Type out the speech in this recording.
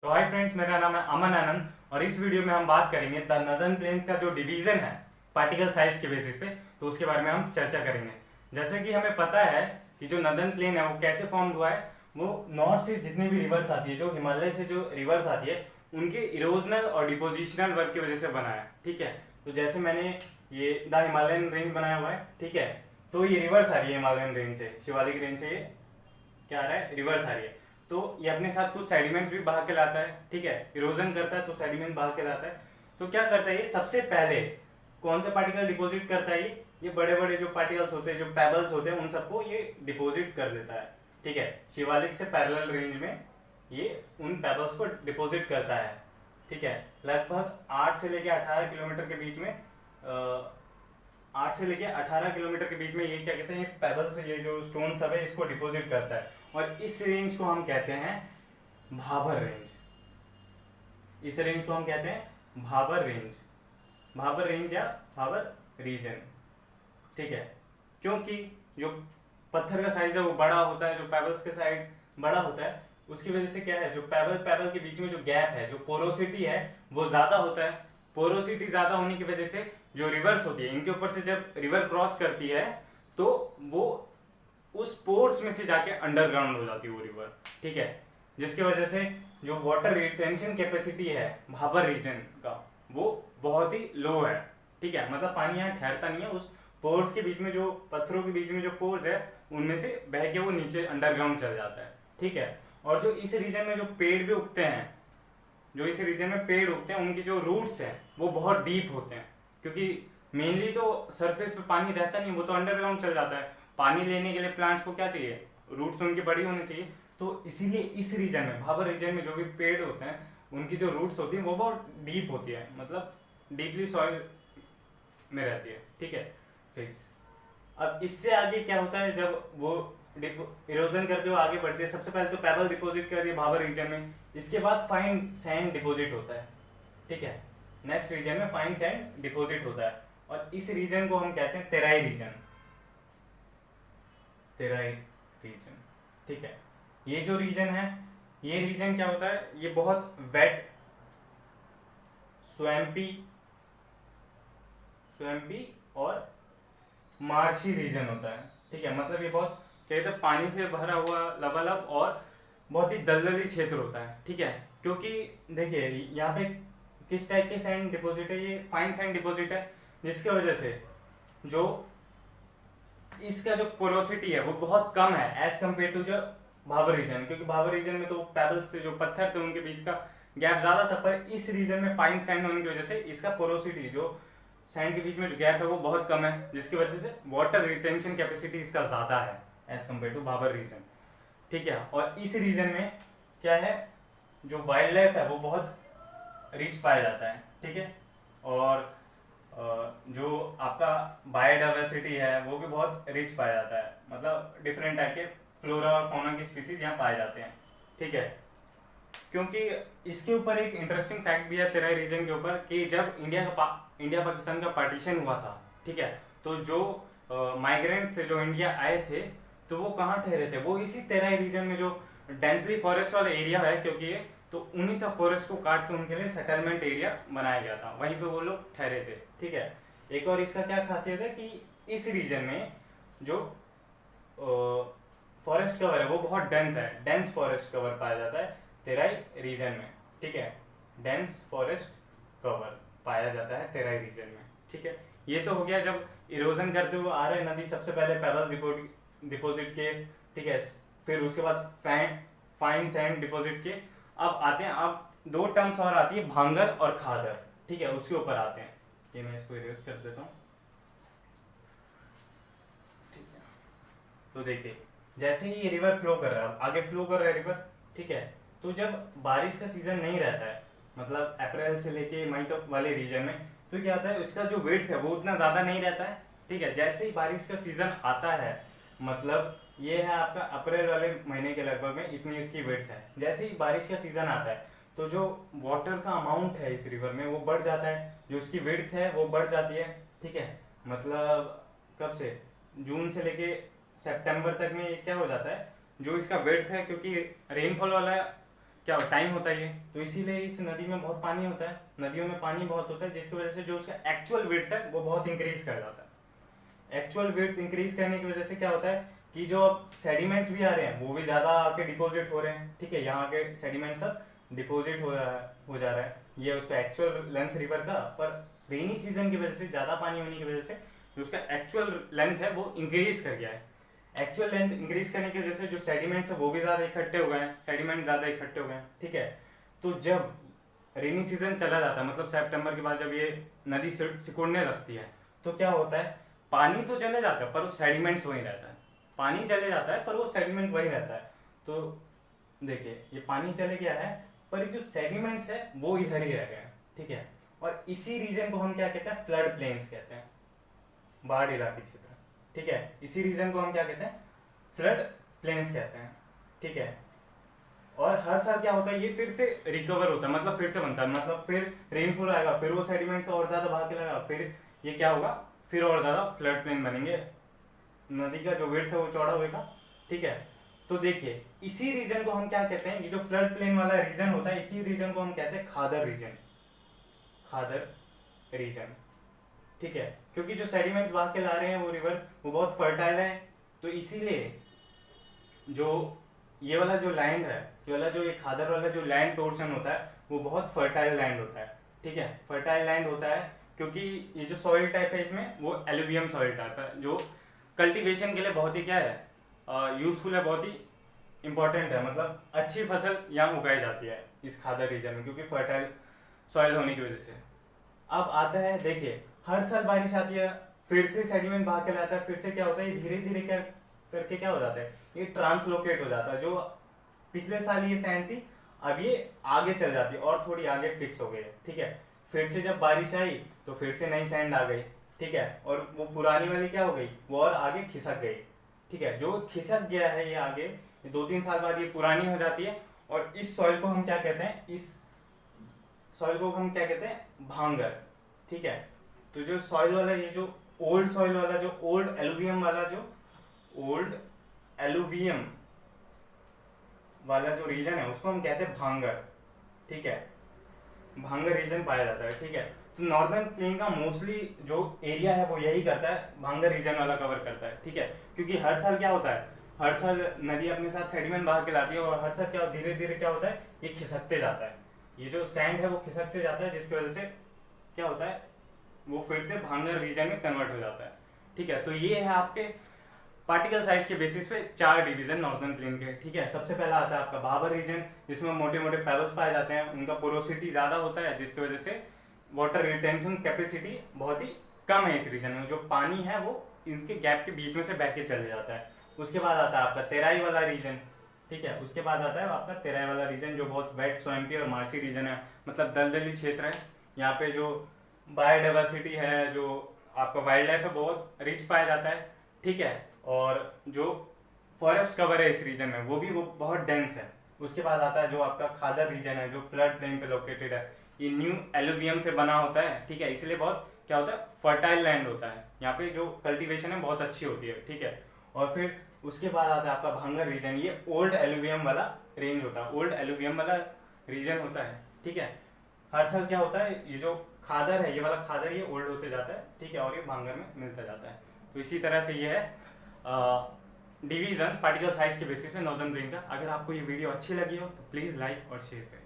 तो hi friends, मेरा नाम है अमन आनंद और इस वीडियो में हम बात करेंगे द नदर्न प्लेन्स का जो डिवीजन है पार्टिकल साइज के बेसिस पे, तो उसके बारे में हम चर्चा करेंगे। जैसे कि हमें पता है कि जो नदर्न प्लेन है वो कैसे फॉर्म हुआ है। वो नॉर्थ से जितनी भी रिवर्स आती है, जो हिमालय से जो रिवर्स आती है, उनके इरोजनल और डिपोजिशनल वर्क की वजह से बना है। ठीक है, तो जैसे मैंने ये द हिमालयन रेंज बनाया हुआ है, ठीक है, तो ये रिवर्स आ रही है हिमालयन रेंज से, शिवालिक रेंज से ये क्या आ रहा है, रिवर्स आ रही है। तो ये अपने साथ कुछ सेडिमेंट्स भी बहा के लाता है। ठीक है, इरोजन करता है तो सेडिमेंट बहा के लाता है। तो क्या करता है ये, सबसे पहले कौन से पार्टिकल डिपॉजिट करता है, ये बड़े बड़े जो पार्टिकल्स होते हैं, जो पेबल्स होते हैं, उन सबको ये डिपॉजिट कर देता है। ठीक है, शिवालिक से पैरेलल रेंज में ये उन पेबल्स को डिपॉजिट करता है। ठीक है, लगभग 8 से लेके 18 किलोमीटर के बीच में 8 से लेके 18 किलोमीटर के बीच में ये क्या कहते हैं, ये पेबल से ये जो स्टोन सब है इसको डिपॉजिट करता है। और इस रेंज को हम कहते हैं भाबर रेंज। इस रेंज को हम कहते हैं भाबर रेंज, भाबर रेंज या भाबर रीजन। ठीक है, क्योंकि जो पत्थर का साइज है वो बड़ा होता है, जो पेबल्स के साइड बड़ा होता है, उसकी वजह से क्या है, जो पेबल पेबल के बीच में जो गैप है, जो पोरोसिटी है, वो ज्यादा होता है। पोरोसिटी ज्यादा होने की वजह से जो रिवर्स होती है, इनके ऊपर से जब रिवर क्रॉस करती है तो वो उस पोर्स में से जाके अंडरग्राउंड हो जाती है वो रिवर। ठीक है, जिसकी वजह से जो वाटर रिटेंशन कैपेसिटी है भाबर रीजन का, वो बहुत ही लो है। ठीक है, मतलब पानी यहाँ ठहरता नहीं है, उस पोर्स के बीच में, जो पत्थरों के बीच में जो पोर्स है, उनमें से बह के वो नीचे अंडरग्राउंड चल जाता है। ठीक है, और जो इस रीजन में जो पेड़ भी उगते हैं, जो इस रीजन में पेड़ उगते हैं, उनकी जो रूट्स हैं वो बहुत डीप होते हैं, क्योंकि मेनली तो सरफेस पे पानी रहता नहीं, वो तो अंडरग्राउंड चल जाता है। पानी लेने के लिए प्लांट्स को क्या चाहिए, रूट्स उनकी बड़ी होनी चाहिए। तो इसीलिए इस रीजन में, भाबर रीजन में, जो भी पेड़ होते हैं उनकी जो रूट्स होती है वो बहुत डीप होती है, मतलब डीपली सॉइल में रहती है। ठीक है, फिर अब इससे आगे क्या होता है, जब वो इरोजन करते हुए आगे बढ़ती है, सबसे पहले तो पेबल डिपॉजिट करती है भाबर रीजन में, इसके बाद फाइन सैंड डिपॉजिट होता है। ठीक है, नेक्स्ट रीजन में फाइन सैंड डिपॉजिट होता है, और इस रीजन को हम कहते हैं तेराई रीजन। तेराई रीजन, ठीक है, ये जो रीजन है, ये रीजन क्या होता है, ये बहुत वेट, स्वैम्पी स्वैम्पी और मार्शी रीजन होता है। ठीक है, मतलब ये बहुत क्या कहते हैं, पानी से भरा हुआ लबालब और बहुत ही दलदली क्षेत्र होता है। ठीक है, क्योंकि देखिए यहाँ पे किस टाइप के सैंड डिपॉजिट है, ये फाइन सैंड डिपॉजिट है, जिसकी वजह से जो इसका जो पोरोसिटी है वो बहुत कम है एज कम्पेयर टू जो भाबर रीजन, क्योंकि भाबर रीजन में तो पेबल्स थे, जो पत्थर थे, उनके बीच का गैप ज्यादा था, पर इस रीजन में फाइन सैंड होने की वजह से इसका पोरोसिटी, जो सैंड के बीच में जो गैप है, वो बहुत कम है, जिसकी वजह से वाटर रिटेंशन कैपेसिटी इसका ज्यादा है as compared to Bhabar region. ठीक है, और इस रीजन में क्या है, जो वाइल्ड लाइफ है वो बहुत रिच पाया जाता है। ठीक है, और जो आपका बायोडाइवर्सिटी है वो भी बहुत रिच पाया जाता है, मतलब डिफरेंट टाइप के फ्लोरा और फौना की स्पीसीज यहाँ पाए जाते हैं। ठीक है, क्योंकि इसके ऊपर एक इंटरेस्टिंग फैक्ट भी है तेराई रीजन के ऊपर, कि जब इंडिया पाकिस्तान का पार्टीशन हुआ था, ठीक है, तो जो माइग्रेंट्स थे जो इंडिया आए थे, तो वो कहाँ ठहरे थे, वो इसी तेराई रीजन में, जो डेंसली फॉरेस्ट वाला एरिया है, क्योंकि ये तो उन्हीं सब फॉरेस्ट को काट के उनके लिए सेटलमेंट एरिया बनाया गया था, वहीं पे वो लोग ठहरे थे। ठीक है, एक और इसका क्या खासियत है कि इस रीजन में जो फॉरेस्ट कवर है वो बहुत डेंस है, डेंस फॉरेस्ट कवर पाया जाता है तेराई रीजन में। ठीक है, डेंस फॉरेस्ट कवर पाया जाता है तेराई रीजन में। ठीक है, ये तो हो गया जब इरोजन करते हुए आ रहे नदी, सबसे पहले पेबल्स डिपॉजिट के। ठीक है, फिर उसके बाद फाइन सैंड डिपॉजिट के। अब आते हैं, अब दो टर्म्स और आती है, भांगर और खादर। ठीक है, उसके ऊपर आते हैं, ये मैं इसको इरेज कर देता हूँ। ठीक है, तो देखिए जैसे ही ये रिवर फ्लो कर रहा है, आगे फ्लो कर रहा है रिवर, ठीक है, तो जब बारिश का सीजन नहीं रहता है, मतलब अप्रैल से लेके मई तक वाले रीजन में, तो क्या होता है, इसका जो वेट है वो उतना ज्यादा नहीं रहता है। ठीक है, जैसे ही बारिश का सीजन आता है, मतलब ये है आपका अप्रैल वाले महीने के लगभग में, इतनी इसकी वेट है। जैसे ही बारिश का सीजन आता है तो जो वाटर का अमाउंट है इस रिवर में वो बढ़ जाता है, जो उसकी वेट है वो बढ़ जाती है। ठीक है, मतलब कब से, जून से लेके सितंबर तक में ये क्या हो जाता है, जो इसका वेट है, क्योंकि रेनफॉल वाला क्या टाइम होता है ये, तो इसीलिए इस नदी में बहुत पानी होता है, नदियों में पानी बहुत होता है, जिसकी वजह से जो उसका एक्चुअल विड्थ है वो बहुत इंक्रीज कर जाता है। एक्चुअल विड्थ इंक्रीज करने की वजह से क्या होता है कि जो अब सेडिमेंट्स भी आ रहे हैं वो भी ज्यादा आके डिपोजिट हो रहे हैं, ठीक है, यहाँ के सेडिमेंट सब डिपोजिट हो जा रहा है, ये उसका एक्चुअल लेंथ रिवर का, पर रेनी सीजन की वजह से ज्यादा पानी होने की वजह से जो उसका एक्चुअल लेंथ है वो इंक्रीज कर गया है। एक्चुअल लेंथ इंक्रीज करने की वजह से जो सेडिमेंट्स है वो भी ज्यादा इकट्ठे हो गए हैं, सेडिमेंट ज्यादा इकट्ठे हो गए हैं, ठीक है। तो जब रेनी सीजन चला जाता है, मतलब सितंबर के बाद जब ये नदी सिकुड़ने लगती है, तो क्या होता है, पानी तो चले जाता है पर वो सेडिमेंट्स वहीं रहता है, पानी चले जाता है पर वो सेडिमेंट वहीं रहता है। तो देखिए ये पानी चले गया है पर ये जो सेडिमेंट्स है वो इधर ही रह गए हैं, ठीक है। और इसी रीजन को हम क्या कहते हैं, फ्लड प्लेन्स कहते हैं, बाढ़ इलाके क्षेत्र, ठीक है। इसी रीजन को हम क्या कहते हैं, फ्लड प्लेन्स कहते हैं, ठीक है। और हर साल क्या होता है, ये फिर से रिकवर होता है, मतलब फिर से बनता है, मतलब फिर रेनफॉल आएगा, फिर वो सेडिमेंट्स और ज्यादा भाग के लगेगा, फिर ये क्या होगा, फिर और ज्यादा फ्लड प्लेन बनेंगे, नदी का जो विड्थ है वो चौड़ा होगा, ठीक है। तो देखिए इसी रीजन को हम क्या कहते हैं, ये जो फ्लड प्लेन वाला रीजन होता है इसी रीजन को हम कहते हैं खादर रीजन, खादर रीजन, ठीक है। क्योंकि जो सेडिमेंट्स भाग के ला रहे हैं वो रिवर्स वो बहुत फर्टाइल है, तो इसीलिए जो ये वाला जो लैंड है, ये वाला जो ये खादर वाला जो लैंड पोर्शन होता है वो बहुत फर्टाइल लैंड होता है, ठीक है। फर्टाइल लैंड होता है क्योंकि ये जो सॉइल टाइप है इसमें वो एलुवियम सॉइल टाइप है, जो कल्टीवेशन के लिए बहुत ही क्या है, यूजफुल है, बहुत ही इंपॉर्टेंट है, मतलब अच्छी फसल यहाँ उगाई जाती है इस खादर रीजन में, क्योंकि फर्टाइल सॉइल होने की वजह से। अब आता है, देखिए हर साल बारिश आती है, फिर से सेडिमेंट भाग के लाता है, फिर से क्या होता है, धीरे धीरे क्या करके क्या हो जाता है, ये ट्रांसलोकेट हो जाता है, जो पिछले साल ये सैंड थी अब ये आगे चल जाती है और थोड़ी आगे फिक्स हो गई है, ठीक है। फिर से जब बारिश आई तो फिर से नई सैंड आ गई, ठीक है, और वो पुरानी वाली क्या हो गई, वो और आगे खिसक गई, ठीक है। जो खिसक गया है ये आगे 2-3 साल बाद ये पुरानी हो जाती है, और इस सॉइल को हम क्या कहते हैं, इस सॉइल को हम क्या कहते हैं, भांगर, ठीक है। तो जो सॉइल वाला ये जो ओल्ड सॉइल वाला जो ओल्ड एलुवियम वाला जो रीजन है उसको हम कहते हैं भांगर, ठीक है, भांगर रीजन पाया जाता है, ठीक है। तो नॉर्दर्न प्लेन का मोस्टली जो एरिया है वो यही करता है, भांगर रीजन वाला कवर करता है, ठीक है। क्योंकि हर साल क्या होता है, हर साल नदी अपने साथ सेडिमेंट बाहर के लाती है, और हर साल क्या धीरे धीरे क्या होता है, ये खिसकते जाता है, ये जो सैंड है वो खिसकते जाता है, जिसकी वजह से क्या होता है, वो फिर से भांगर रीजन में कन्वर्ट हो जाता है, ठीक है। तो ये है आपके पार्टिकल साइज के बेसिस पे 4 डिवीजन नॉर्दर्न प्लेन के, ठीक है। सबसे पहला आता है आपका भाबर रीजन, जिसमें मोटे मोटे पेबल्स पाए जाते हैं, उनका पोरोसिटी ज्यादा होता है, जिसकी वजह से वाटर रिटेंशन कैपेसिटी बहुत ही कम है इस रीजन में, जो पानी है वो इनके गैप के बीच में से बह के चले जाता है। उसके बाद आता है आपका तेराई वाला रीजन, ठीक है। उसके बाद आता है आपका तेराई वाला रीजन, जो बहुत वेट स्वैम्पी और मार्ची रीजन है, मतलब दलदली क्षेत्र है, यहाँ पे जो बायोडाइवर्सिटी है, जो आपका वाइल्ड लाइफ है बहुत रिच पाया जाता है, ठीक है। और जो फॉरेस्ट कवर है इस रीजन में वो बहुत डेंस है। उसके बाद आता है जो आपका खादर रीजन है, जो फ्लड प्लेन पे लोकेटेड है, ये न्यू एलुवियम से बना होता है, ठीक है, इसलिए बहुत क्या होता है, फर्टाइल लैंड होता है, यहाँ पे जो कल्टीवेशन है बहुत अच्छी होती है, ठीक है। और फिर उसके बाद आता है आपका भांगर रीजन, ये ओल्ड एलुवियम वाला रेंज होता है, ओल्ड एलुवियम वाला रीजन होता है, ठीक है। हर साल क्या होता है, ये जो खादर है, ये वाला खादर ये ओल्ड होते जाता है, ठीक है, और ये भांगर में मिलता जाता है। तो इसी तरह से ये है डिवीजन पार्टिकल साइज के बेसिस पे नॉर्दर्न प्लेन का। अगर आपको ये वीडियो अच्छी लगी हो तो प्लीज लाइक और शेयर करें।